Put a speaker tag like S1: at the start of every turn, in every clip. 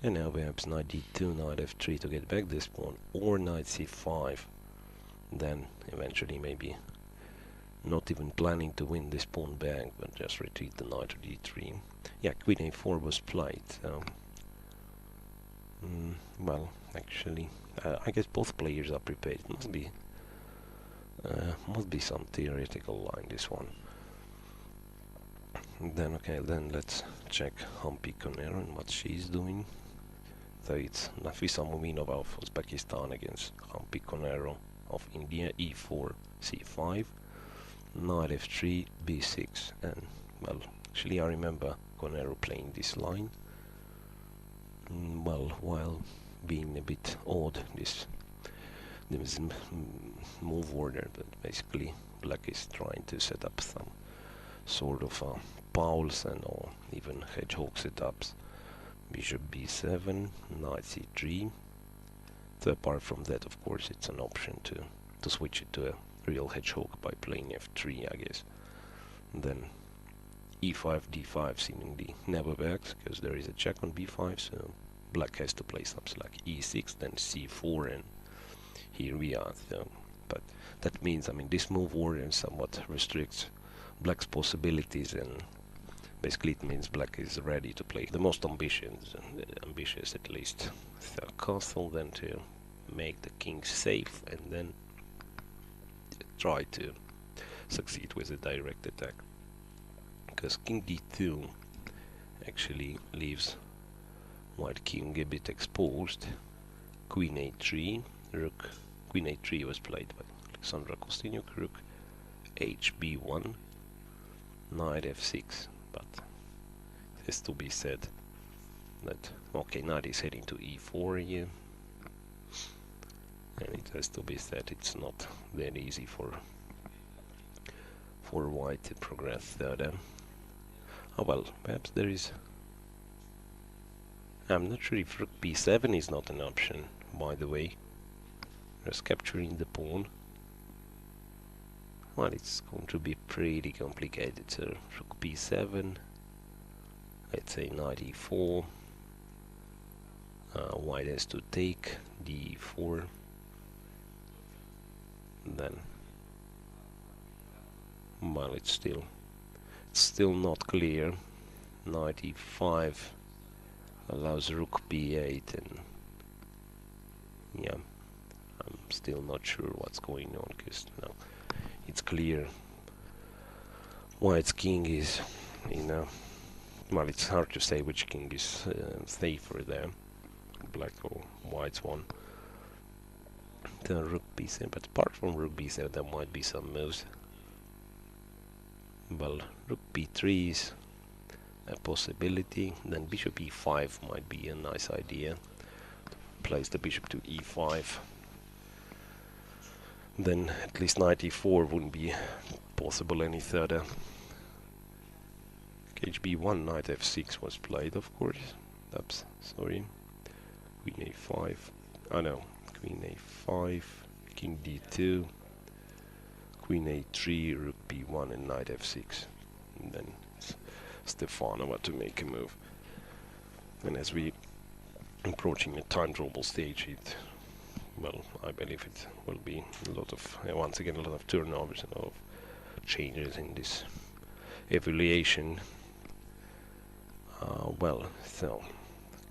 S1: And now perhaps knight d2, knight f3 to get back this pawn, or knight c5. Then eventually maybe not even planning to win this pawn back, but just retreat the knight to d3. Yeah, queen a4 was played. Well, actually, I guess both players are prepared. Must be some theoretical line, this one. Then okay, then let's check Humpy Conero and what she's doing. So it's Nafisa Muminova of Uzbekistan against Humpy Conero of India, e4, c5, knight f3, b6, and well, actually I remember Conero playing this line. Well, while being a bit odd, this move order, but basically black is trying to set up some sort of pawns and or even hedgehog setups. Bishop b7, knight c3. So apart from that, of course, it's an option to switch it to a real hedgehog by playing f3, I guess. And then e5, d5 seemingly never works because there is a check on b5, so black has to play something like e6, then c4, and here we are. So, but that means, I mean, this move order somewhat restricts black's possibilities, and basically it means black is ready to play the most ambitious at least, castle, then to make the king safe, and then try to succeed with a direct attack. Because king d2 actually leaves white king a bit exposed. Queen a3, rook, queen a3 was played by Alexandra Kosteniuk, rook hb1, knight f6, but it has to be said that, okay, knight is heading to e4 here, and it has to be said it's not that easy for white to progress further. Oh well, perhaps there is... I'm not sure if rook b7 is not an option, by the way. Just capturing the pawn. Well, it's going to be pretty complicated, so rook b7, let's say knight e4, white has to take d4, then, well, it's still not clear. Knight e5 allows rook b8, and yeah, I'm still not sure what's going on, because now it's clear white's king is well, it's hard to say which king is safer there, black or white's one. The rook b7, but apart from rook b7 there might be some moves. Well, rook b3 is a possibility, then bishop e5 might be a nice idea. Place the bishop to e5. Then at least knight e4 wouldn't be possible any further. hb1, knight f6 was played, of course. Oops, sorry. Queen a5. Oh no, queen a5, king d2, queen a3, rook b1, and knight f6. And then it's Stefanova to make a move. And as we approaching a time trouble stage, well, I believe it will be a lot of, once again, a lot of turnovers and a lot of changes in this evaluation. Well, so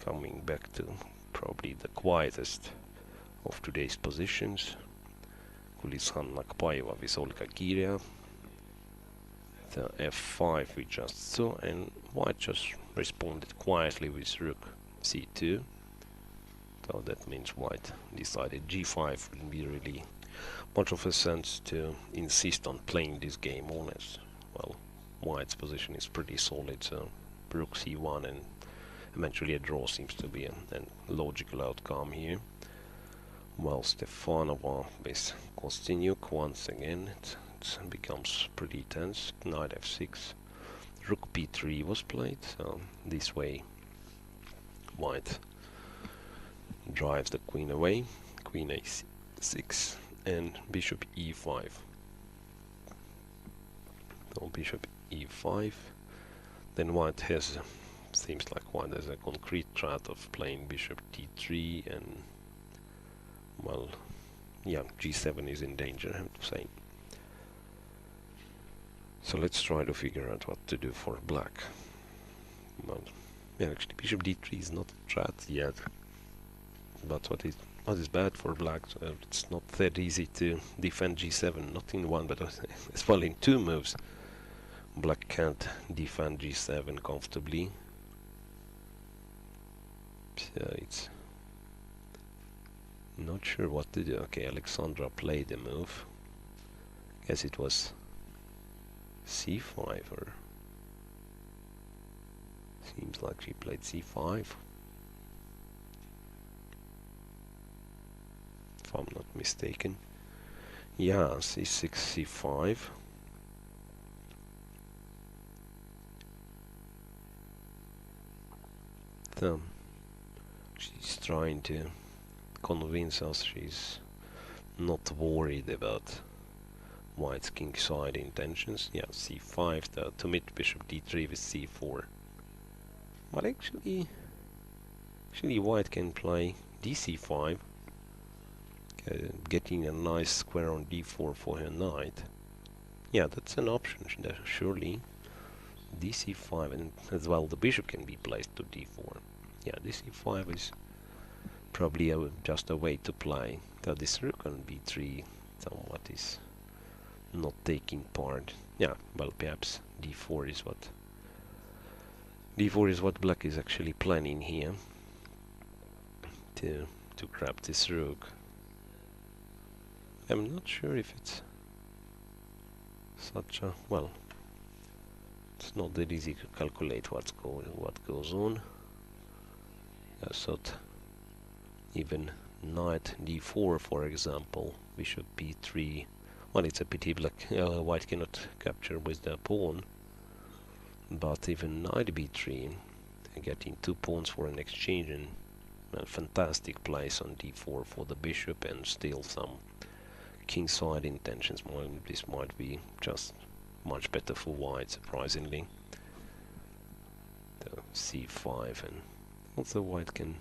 S1: coming back to probably the quietest of today's positions, Gulishan Nakpayeva with Olga Giria. The f5 we just saw, and white just responded quietly with rook c2. So that means white decided g5 wouldn't be really much of a sense to insist on playing this game on, as well, white's position is pretty solid, so rook c1 and eventually a draw seems to be a logical outcome here. Well, Stefanova with Kosteniuk, once again it becomes pretty tense. Knight f6, rook b3 was played, so this way white drives the queen away, queen a6, and bishop e5. So bishop e5, then white has seems like one there's a concrete threat of playing bishop d3 and, well, yeah, g7 is in danger, I have to say. So let's try to figure out what to do for black. Well, yeah, actually bishop d3 is not a threat yet, but what is bad for black, it's not that easy to defend g7, not in one but as well in two moves. Black can't defend g7 comfortably, so it's not sure what to do. Okay, Alexandra played a move. Guess it was c5, or seems like she played c5, if I'm not mistaken. Yeah, c6, c5. So she's trying to convince us she's not worried about white's kingside intentions. Yeah, c5 to meet bishop d3 with c4. But actually white can play dc5, getting a nice square on d4 for her knight. Yeah, that's an option, surely. dc5, and as well the bishop can be placed to d4. Yeah, dc5 is probably just a way to play. So this rook on b3 somewhat is not taking part. Yeah, well, perhaps d4 is what black is actually planning here to grab this rook. I'm not sure if it's such a, well, it's not that easy to calculate what goes on. I thought even knight d4, for example, bishop b3. Well, it's a pity white cannot capture with the pawn, but even knight b3, getting 2 pawns for an exchange, and a fantastic place on d4 for the bishop, and still some kingside intentions. Well, this might be just much better for white, surprisingly. So c5, and also white can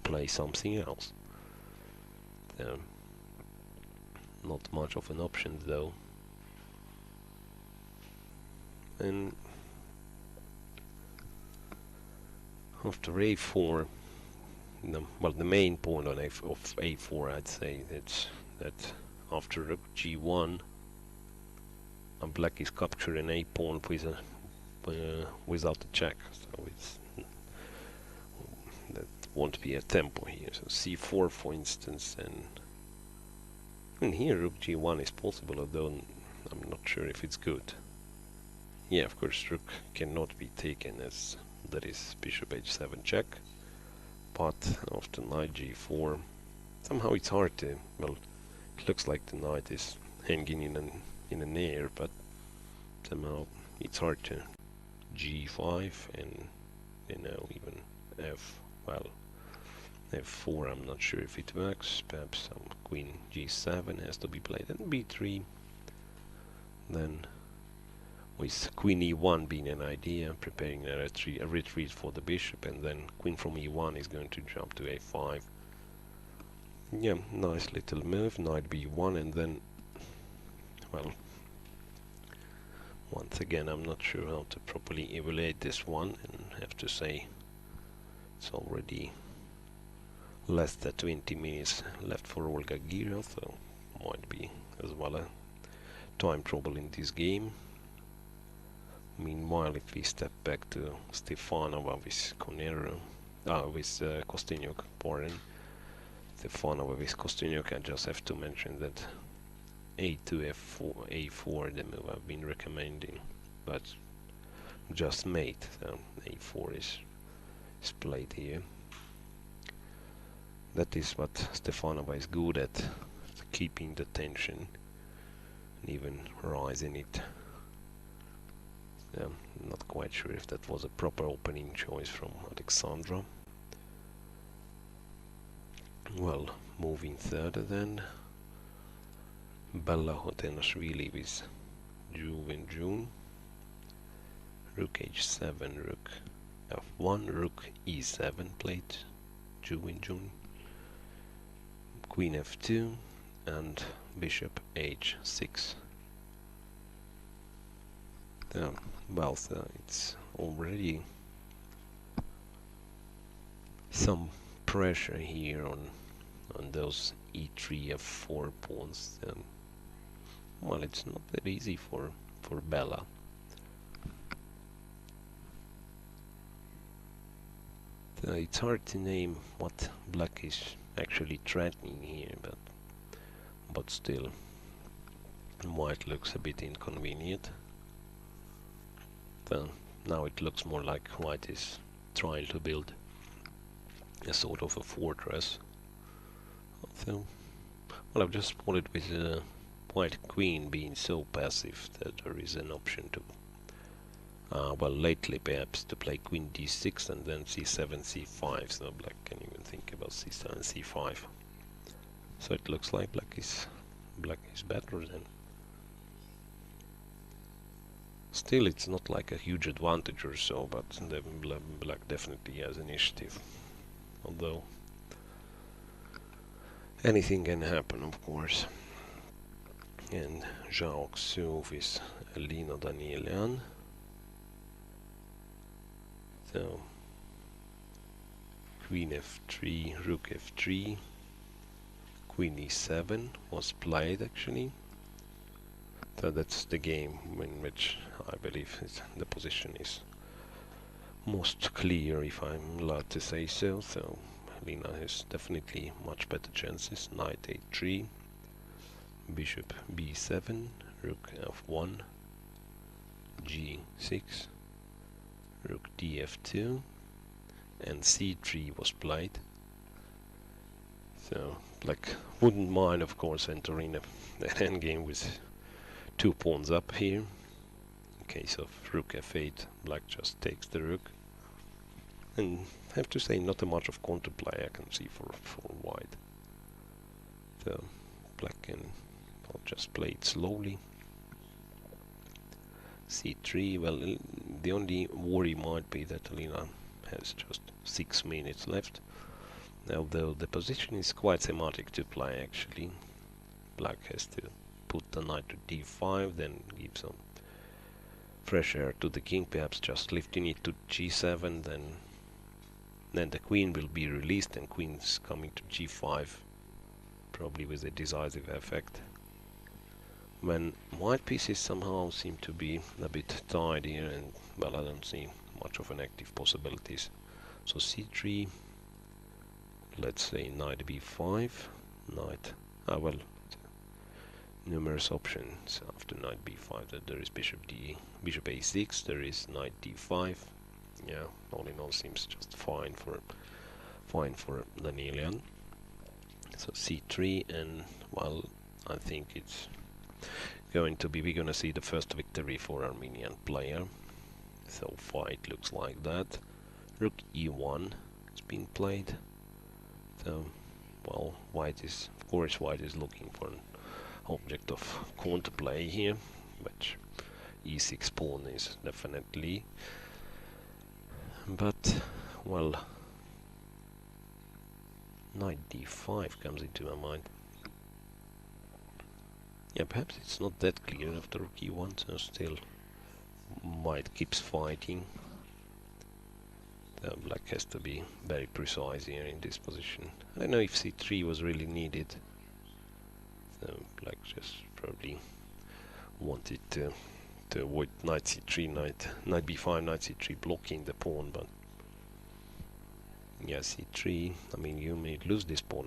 S1: play something else. Not much of an option though. And after a4, well, the main point on of a4, I'd say that after rook g1, and black is capturing a pawn with without a check, so that won't be a tempo here. So c4, for instance, and here rook g1 is possible, although I'm not sure if it's good. Yeah, of course, rook cannot be taken, as that is bishop h7 check. But after knight g4, somehow it's hard to, well, it looks like the knight is hanging in an air, but somehow it's hard to g5 and, even f4, I'm not sure if it works. Perhaps some queen g7 has to be played, and b3, then with queen e1 being an idea, preparing a retreat for the bishop, and then queen from e1 is going to jump to a5. Yeah, nice little move, knight b1, and then, well, once again, I'm not sure how to properly evaluate this one, and have to say it's already less than 20 minutes left for Olga Gira, so might be as well a time trouble in this game. Meanwhile, if we step back to Stefanova with Kosteniuk, pardon. Stefanova with Kosteniuk, I just have to mention that a2, f4, a4, the move I've been recommending, but just mate, so a4 is played here. That is what Stefanova is good at, keeping the tension and even rising it. I'm not quite sure if that was a proper opening choice from Alexandra. Well, moving further then, Bella Hotenashvili with Juve and June. Rook h7, rook f1, rook e7 played, June. Queen f2 and bishop h6. Well, it's already some pressure here on those e3 f4 pawns. Well, it's not that easy for Bella. It's hard to name what black is actually threatening here, but still, white looks a bit inconvenient. Well, now it looks more like white is trying to build a sort of a fortress. So, well, I've just spotted with the white queen being so passive that there is an option to, well, lately perhaps to play queen d6 and then c7, c5. So black can even think about c7, c5. So it looks like black is better than. Still, it's not like a huge advantage or so, but the black definitely has initiative. Although anything can happen, of course. And Zhao Xu is Elina Danielian. So queen f3, rook f3, queen e7 was played actually. So that's the game in which I believe the position is most clear, if I'm allowed to say so. So Lina has definitely much better chances. Knight a3, bishop b7, rook f1, g6, rook df2, and c3 was played. So black wouldn't mind, of course, entering an endgame with 2 pawns up here. In case of rook f8, black just takes the rook. And I have to say, not a much of counterplay I can see for white. So black can just play it slowly. c3, well, the only worry might be that Alina has just 6 minutes left. Although the position is quite thematic to play actually. Black has to put the knight to d5, then give some fresh air to the king, perhaps just lifting it to g7, then the queen will be released and queen's coming to g5, probably with a decisive effect. When white pieces somehow seem to be a bit tied here, and well, I don't see much of an active possibilities. So c3, let's say knight b5, knight, well, numerous options after knight b5. That there is bishop a6, there is knight d5. Yeah, all in all seems just fine for Danielian. So c3, and well, I think it's going to be, we're gonna see the first victory for Armenian player. So far it looks like that. Rook e1 is being played. So, well, white is, of course, white is looking for an object of counterplay here, which e6 pawn is definitely. But, well, knight d5 comes into my mind. Yeah, perhaps it's not that clear after rook e1, so still white keeps fighting. The black has to be very precise here in this position. I don't know if c3 was really needed. So black just probably wanted to avoid knight c3, knight b5, knight c3 blocking the pawn, but yeah, c3, I mean, you may lose this pawn